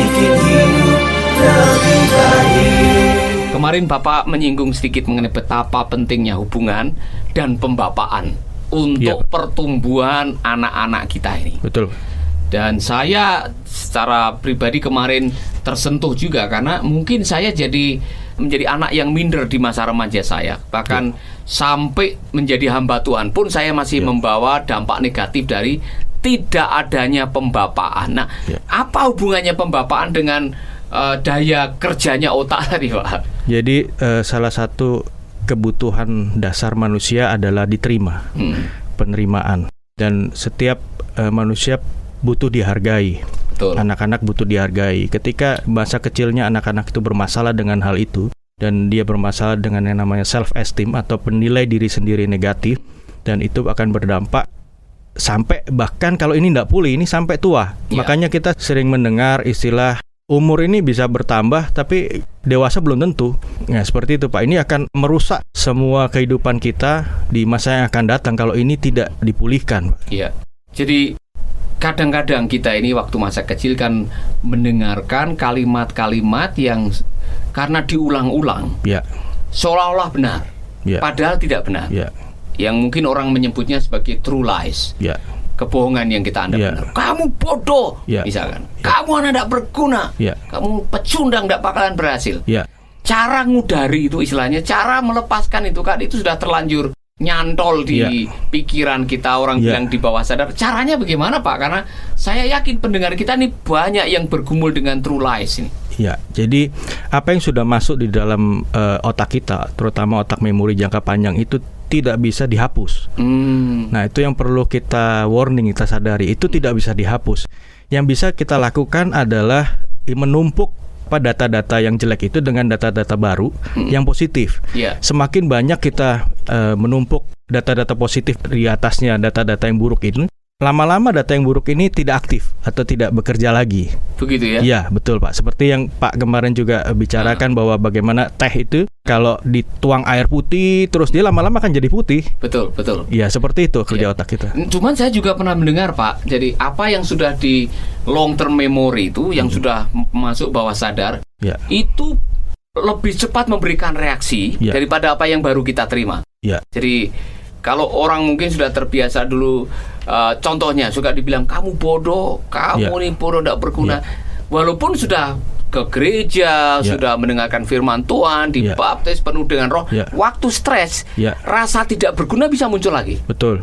bikin hidup lebih baik. Kemarin Bapak menyinggung sedikit mengenai betapa pentingnya hubungan dan pembapaan untuk pertumbuhan anak-anak kita ini. Betul. Dan saya secara pribadi kemarin tersentuh juga karena mungkin saya menjadi anak yang minder di masa remaja saya. Bahkan sampai menjadi hamba Tuhan pun saya masih membawa dampak negatif dari tidak adanya pembapaan. Nah, apa hubungannya pembapaan dengan daya kerjanya otak tadi, Pak? Jadi salah satu kebutuhan dasar manusia adalah diterima, penerimaan. Dan setiap manusia butuh dihargai. Betul. Anak-anak butuh dihargai. Ketika masa kecilnya anak-anak itu bermasalah dengan hal itu, dan dia bermasalah dengan yang namanya self-esteem atau penilai diri sendiri negatif, dan itu akan berdampak sampai bahkan kalau ini tidak pulih, ini sampai tua. Makanya kita sering mendengar istilah umur ini bisa bertambah, tapi dewasa belum tentu. Nah, seperti itu, Pak. Ini akan merusak semua kehidupan kita di masa yang akan datang kalau ini tidak dipulihkan. Iya. Jadi kadang-kadang kita ini waktu masa kecil kan mendengarkan kalimat-kalimat yang karena diulang-ulang seolah-olah benar, padahal tidak benar. Yang mungkin orang menyebutnya sebagai true lies, kebohongan yang kita anggap benar. Kamu bodoh, misalkan. Kamu anak tidak berguna, kamu pecundang, tidak bakalan berhasil. Cara ngudari itu istilahnya, cara melepaskan itu kan itu sudah terlanjur nyantol di pikiran kita. Orang bilang di bawah sadar. Caranya bagaimana, Pak? Karena saya yakin pendengar kita ini banyak yang bergumul dengan true lies ini. Jadi apa yang sudah masuk di dalam otak kita, terutama otak memori jangka panjang, itu tidak bisa dihapus. Nah, itu yang perlu kita warning, kita sadari. Itu tidak bisa dihapus. Yang bisa kita lakukan adalah menumpuk data-data yang jelek itu dengan data-data baru yang positif. Semakin banyak kita menumpuk data-data positif di atasnya data-data yang buruk ini, lama-lama data yang buruk ini tidak aktif atau tidak bekerja lagi. Begitu ya? Iya, betul, Pak. Seperti yang Pak kemarin juga bicarakan bahwa bagaimana teh itu kalau dituang air putih terus dia lama-lama akan jadi putih. Betul. Iya, seperti itu kerja otak kita. Cuman saya juga pernah mendengar, Pak. Jadi apa yang sudah di long term memory itu yang sudah masuk bawah sadar, itu lebih cepat memberikan reaksi daripada apa yang baru kita terima. Jadi kalau orang mungkin sudah terbiasa dulu, contohnya suka dibilang kamu bodoh, kamu ini bodoh, tidak berguna. Walaupun sudah ke gereja, sudah mendengarkan firman Tuhan, dibaptis penuh dengan Roh, waktu stres, rasa tidak berguna bisa muncul lagi. Betul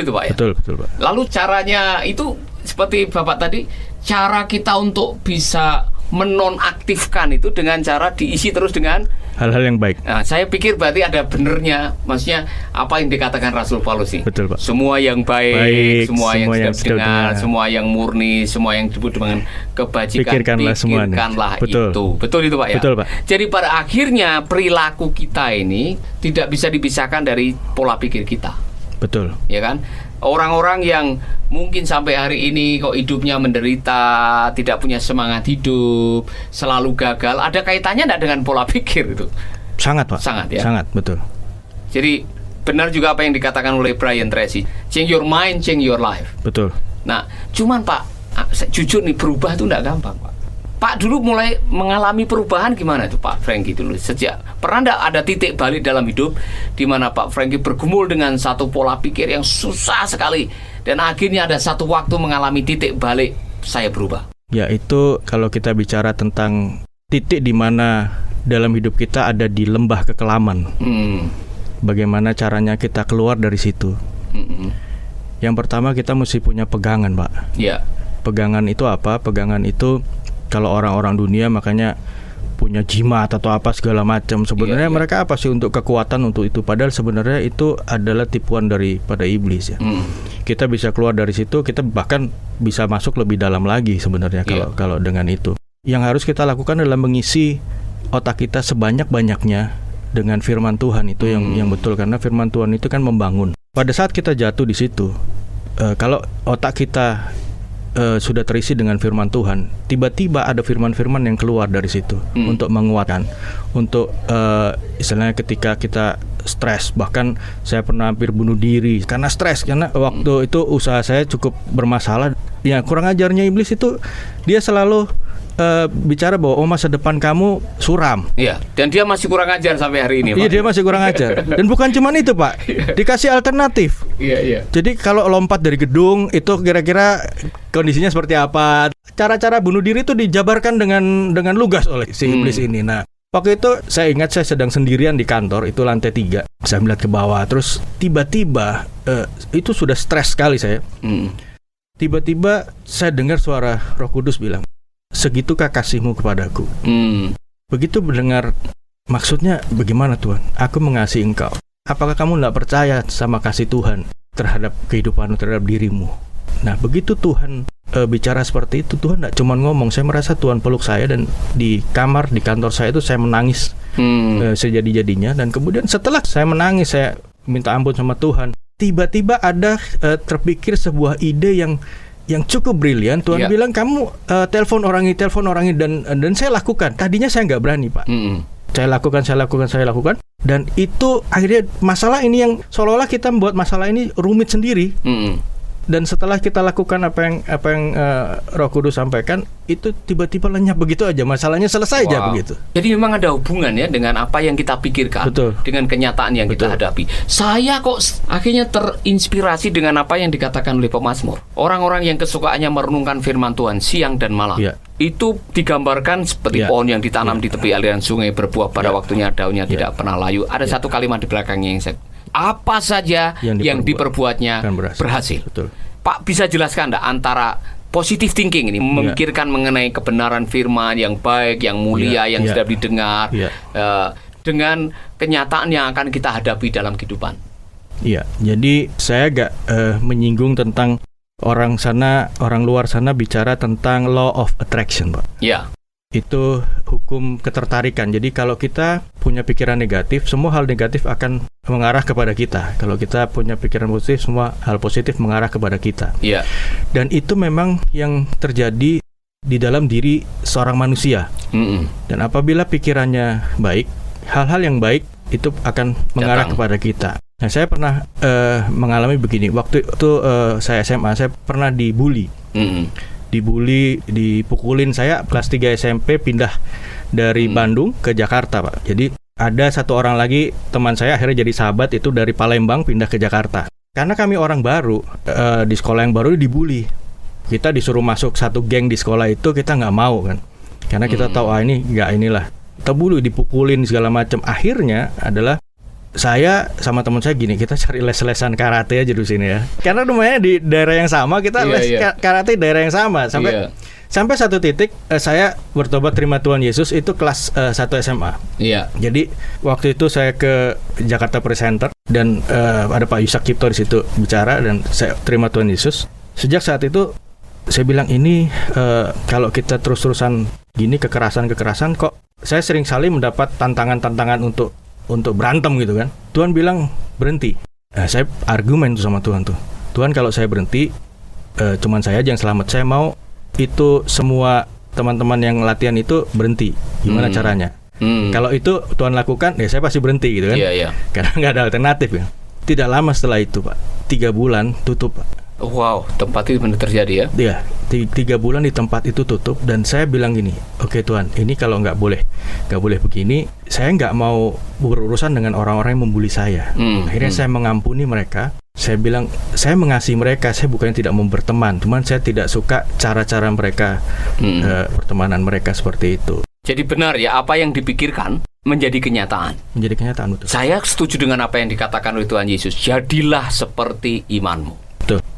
itu, Pak, ya? Betul, Pak. Lalu caranya itu seperti Bapak tadi, cara kita untuk bisa menonaktifkan itu dengan cara diisi terus dengan hal-hal yang baik. Nah, saya pikir berarti ada benernya, maksudnya apa yang dikatakan Rasul Paulus ini. Betul, Pak. Semua yang baik, semua yang sedap dengar, semua yang murni, semua yang disebut dengan kebajikan, pikirkanlah itu. Betul itu, Pak, ya? Betul, Pak. Jadi pada akhirnya perilaku kita ini tidak bisa dipisahkan dari pola pikir kita. Betul. Ya kan? Orang-orang yang mungkin sampai hari ini kok hidupnya menderita, tidak punya semangat hidup, selalu gagal, ada kaitannya enggak dengan pola pikir itu? Sangat, Pak. Sangat, ya. Sangat, betul. Jadi benar juga apa yang dikatakan oleh Brian Tracy, change your mind, change your life. Betul. Nah, cuman Pak, jujur nih, berubah itu enggak gampang, Pak. Pak dulu mulai mengalami perubahan gimana tuh, Pak Frankie dulu? Pernah enggak ada titik balik dalam hidup di mana Pak Frankie bergumul dengan satu pola pikir yang susah sekali dan akhirnya ada satu waktu mengalami titik balik, saya berubah? Ya, itu kalau kita bicara tentang titik di mana dalam hidup kita ada di lembah kekelaman. Bagaimana caranya kita keluar dari situ? Yang pertama kita mesti punya pegangan, Pak. Pegangan itu apa? Pegangan itu kalau orang-orang dunia makanya punya jimat atau apa segala macam. Sebenarnya mereka apa sih untuk kekuatan untuk itu? Padahal sebenarnya itu adalah tipuan daripada iblis, ya. Kita bisa keluar dari situ, kita bahkan bisa masuk lebih dalam lagi sebenarnya kalau dengan itu. Yang harus kita lakukan adalah mengisi otak kita sebanyak-banyaknya dengan firman Tuhan itu yang betul, karena firman Tuhan itu kan membangun. Pada saat kita jatuh di situ, kalau otak kita sudah terisi dengan firman Tuhan, tiba-tiba ada firman-firman yang keluar dari situ untuk menguatkan, untuk istilahnya ketika kita stres, bahkan saya pernah hampir bunuh diri karena stres, karena waktu itu usaha saya cukup bermasalah. Ya, kurang ajarnya iblis itu dia selalu bicara bahwa masa depan kamu suram. Iya. Dan dia masih kurang ajar sampai hari ini, Pak. Iya, dia masih kurang ajar. Dan bukan cuma itu, Pak. Dikasih alternatif. Iya. Jadi kalau lompat dari gedung itu kira-kira kondisinya seperti apa? Cara-cara bunuh diri itu dijabarkan dengan lugas oleh si iblis ini. Nah, waktu itu saya ingat saya sedang sendirian di kantor, itu lantai 3. Saya melihat ke bawah, terus tiba-tiba itu sudah stres sekali saya. Tiba-tiba saya dengar suara Roh Kudus bilang, segitukah kasihmu kepadaku? Begitu mendengar, maksudnya bagaimana Tuhan? Aku mengasihi engkau. Apakah kamu tidak percaya sama kasih Tuhan terhadap kehidupanmu, terhadap dirimu? Nah, begitu Tuhan bicara seperti itu, Tuhan tidak cuma ngomong. Saya merasa Tuhan peluk saya, dan di kamar, di kantor saya itu saya menangis sejadi-jadinya. Dan kemudian setelah saya menangis, saya minta ampun sama Tuhan. Tiba-tiba ada terpikir sebuah ide yang cukup brilian. Tuhan bilang, kamu telepon orang ini, dan saya lakukan. Tadinya saya nggak berani, Pak. Saya lakukan. Dan itu akhirnya masalah ini yang seolah-olah kita membuat masalah ini rumit sendiri. Dan setelah kita lakukan apa yang Roh Kudus sampaikan, itu tiba-tiba lenyap begitu aja, masalahnya selesai aja begitu. Jadi memang ada hubungan ya dengan apa yang kita pikirkan, dengan kenyataan yang kita hadapi. Saya kok akhirnya terinspirasi dengan apa yang dikatakan oleh pemazmur. Orang-orang yang kesukaannya merenungkan firman Tuhan siang dan malam. Itu digambarkan seperti pohon yang ditanam di tepi aliran sungai, berbuah pada waktunya, daunnya tidak pernah layu. Ada satu kalimat di belakangnya yang saya, apa saja yang diperbuatnya berhasil. Pak, bisa jelaskan enggak antara positive thinking ini, memikirkan mengenai kebenaran firman yang baik, yang mulia, yang sudah didengar, dengan kenyataan yang akan kita hadapi dalam kehidupan? Iya, jadi saya agak menyinggung tentang orang luar sana bicara tentang law of attraction, Pak. Iya. Itu hukum ketertarikan. Jadi kalau kita punya pikiran negatif, semua hal negatif akan mengarah kepada kita. Kalau kita punya pikiran positif, semua hal positif mengarah kepada kita. Iya. Dan itu memang yang terjadi di dalam diri seorang manusia. Dan apabila pikirannya baik, hal-hal yang baik itu akan mengarah kepada kita. Nah, saya pernah mengalami begini. Waktu itu saya SMA, saya pernah dibully. Dipukulin. Saya kelas 3 SMP pindah dari Bandung ke Jakarta, Pak. Jadi ada satu orang lagi teman saya akhirnya jadi sahabat, itu dari Palembang pindah ke Jakarta. Karena kami orang baru di sekolah yang baru dibully. Kita disuruh masuk satu geng di sekolah itu, kita nggak mau kan. Karena kita tahu ini nggak inilah. Kita bully, dipukulin segala macam. Akhirnya adalah saya sama teman saya gini, kita cari les-lesan karate aja di sini ya. Karena rumahnya di daerah yang sama, kita les karate daerah yang sama. Sampai satu titik saya bertobat terima Tuhan Yesus itu kelas 1 SMA. Jadi waktu itu saya ke Jakarta Presenter dan ada Pak Yusak Cipto di situ bicara, dan saya terima Tuhan Yesus. Sejak saat itu saya bilang, ini kalau kita terus-terusan gini kekerasan kok saya sering kali mendapat tantangan untuk berantem gitu kan. Tuhan bilang berhenti. Saya argumen tuh sama Tuhan tuh. Tuhan, kalau saya berhenti, cuman saya aja yang selamat. Saya mau itu semua teman-teman yang latihan itu berhenti. Gimana caranya? Kalau itu Tuhan lakukan, ya saya pasti berhenti gitu kan. Karena nggak ada alternatif ya. Tidak lama setelah itu, Pak, 3 bulan tutup, Pak. Wow, tempat itu benar terjadi ya? Iya, 3 bulan di tempat itu tutup. Dan saya bilang gini, oke Tuhan, ini kalau nggak boleh begini. Saya nggak mau berurusan dengan orang-orang yang membuli saya. Akhirnya saya mengampuni mereka. Saya bilang, saya mengasihi mereka. Saya bukannya tidak mau berteman, cuman saya tidak suka cara-cara mereka, pertemanan mereka seperti itu. Jadi benar ya, apa yang dipikirkan menjadi kenyataan. Menjadi kenyataan, betul. Saya setuju dengan apa yang dikatakan oleh Tuhan Yesus. Jadilah seperti imanmu.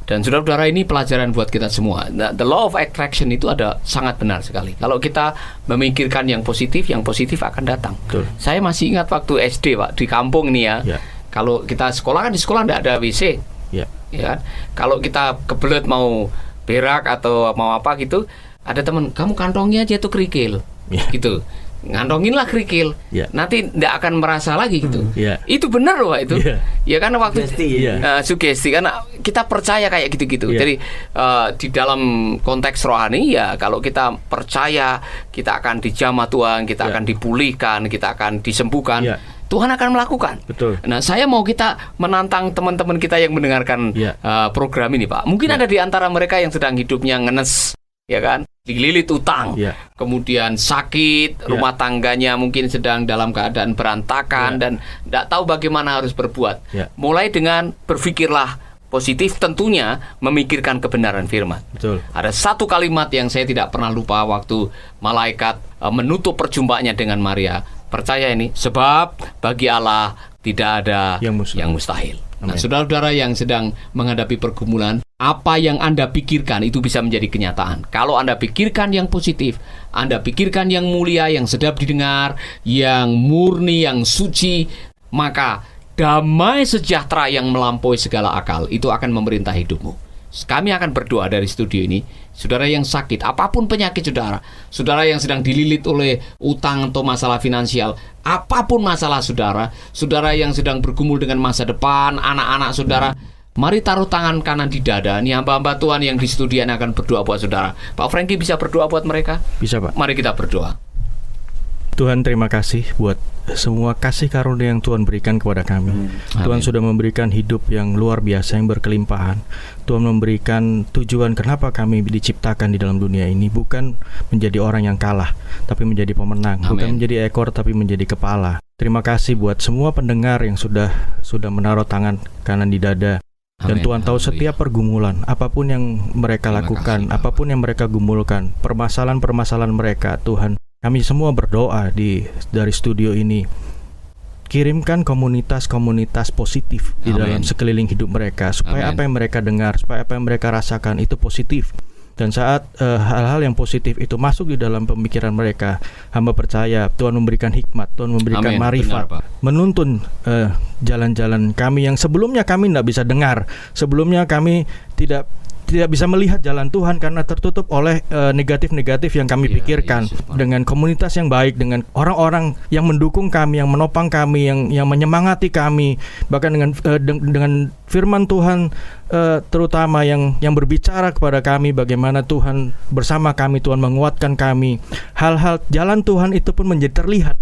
Dan saudara-saudara, ini pelajaran buat kita semua. The law of attraction itu ada sangat benar sekali. Kalau kita memikirkan yang positif akan datang. Betul. Saya masih ingat waktu SD, Pak, di kampung ini ya. Kalau kita sekolah, kan di sekolah tidak ada WC. Ya kan? Kalau kita kebelet mau berak atau mau apa gitu, ada teman, kamu kantongnya aja tuh kerikil. Gitu. Ngantongin kerikil, nanti tidak akan merasa lagi gitu. Itu benar loh, Pak, itu. Ya karena waktu sugesti, karena kita percaya kayak gitu-gitu. Jadi di dalam konteks rohani ya, kalau kita percaya kita akan dijamah Tuhan, kita akan dipulihkan, kita akan disembuhkan. Tuhan akan melakukan. Betul. Nah, saya mau kita menantang teman-teman kita yang mendengarkan program ini, Pak. Mungkin ada di antara mereka yang sedang hidupnya ngenes, ya kan? dililit utang, kemudian sakit, rumah tangganya mungkin sedang dalam keadaan berantakan dan tidak tahu bagaimana harus berbuat. Mulai dengan berpikirlah positif, tentunya memikirkan kebenaran firman. Betul. Ada satu kalimat yang saya tidak pernah lupa waktu malaikat menutup perjumpaannya dengan Maria. Percaya ini, sebab bagi Allah tidak ada yang mustahil. Nah, saudara-saudara yang sedang menghadapi pergumulan, apa yang Anda pikirkan itu bisa menjadi kenyataan. Kalau Anda pikirkan yang positif, Anda pikirkan yang mulia, yang sedap didengar, yang murni, yang suci, maka damai sejahtera yang melampaui segala akal itu akan memerintah hidupmu. Kami akan berdoa dari studio ini. Saudara yang sakit, apapun penyakit saudara, saudara yang sedang dililit oleh utang atau masalah finansial, apapun masalah saudara, saudara yang sedang bergumul dengan masa depan, anak-anak saudara, mari taruh tangan kanan di dada. Ini hamba-hamba Tuhan yang di studio akan berdoa buat saudara. Pak Frankie bisa berdoa buat mereka? Bisa, Pak. Mari kita berdoa. Tuhan, terima kasih buat semua kasih karunia yang Tuhan berikan kepada kami. Tuhan sudah memberikan hidup yang luar biasa, yang berkelimpahan. Tuhan memberikan tujuan kenapa kami diciptakan di dalam dunia ini, bukan menjadi orang yang kalah, tapi menjadi pemenang. Bukan menjadi ekor, tapi menjadi kepala. Terima kasih buat semua pendengar yang sudah menaruh tangan kanan di dada. Dan Tuhan tahu setiap pergumulan, apapun yang mereka lakukan, apapun yang mereka gumulkan, permasalahan-permasalahan mereka, Tuhan, kami semua berdoa dari studio ini, kirimkan komunitas-komunitas positif di dalam sekeliling hidup mereka, supaya apa yang mereka dengar, supaya apa yang mereka rasakan itu positif. Dan saat hal-hal yang positif itu masuk di dalam pemikiran mereka, hamba percaya Tuhan memberikan hikmat, Tuhan memberikan marifat, menuntun jalan-jalan kami yang sebelumnya kami tidak bisa dengar, sebelumnya kami tidak bisa melihat jalan Tuhan karena tertutup oleh negatif-negatif yang kami pikirkan. Dengan komunitas yang baik, dengan orang-orang yang mendukung kami, yang menopang kami, yang menyemangati kami, bahkan dengan firman Tuhan, terutama yang berbicara kepada kami bagaimana Tuhan bersama kami, Tuhan menguatkan kami. Hal-hal jalan Tuhan itu pun menjadi terlihat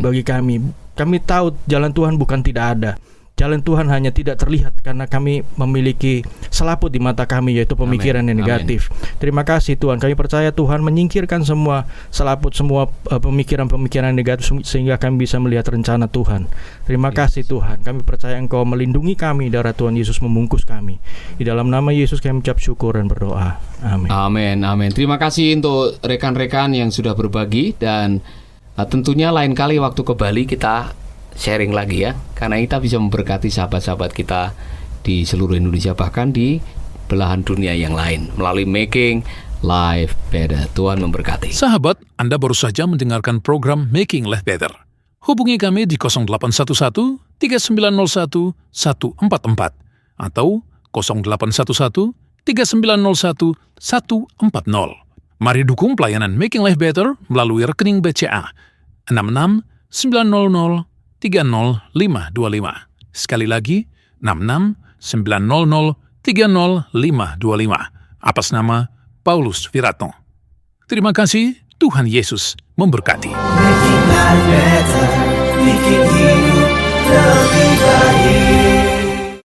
bagi kami. Kami tahu jalan Tuhan bukan tidak ada. Jalan Tuhan hanya tidak terlihat karena kami memiliki selaput di mata kami, yaitu pemikiran yang negatif. Terima kasih Tuhan, kami percaya Tuhan menyingkirkan semua selaput, semua pemikiran-pemikiran negatif, sehingga kami bisa melihat rencana Tuhan. Terima kasih Tuhan, kami percaya Engkau melindungi kami, darah Tuhan Yesus membungkus kami. Di dalam nama Yesus kami ucap syukur dan berdoa. Amin. Amin, amin. Terima kasih untuk rekan-rekan yang sudah berbagi, dan tentunya lain kali waktu ke Bali kita sharing lagi ya, karena kita bisa memberkati sahabat-sahabat kita di seluruh Indonesia, bahkan di belahan dunia yang lain, melalui Making Life Better. Tuhan memberkati. Sahabat, Anda baru saja mendengarkan program Making Life Better. Hubungi kami di 0811 3901 144 atau 0811 3901 140. Mari dukung pelayanan Making Life Better melalui rekening BCA 66 900 30525. Sekali lagi, 66 900 30525. Atas nama Paulus Wiratno. Terima kasih, Tuhan Yesus memberkati. Making life better, bikin hidup lebih baik.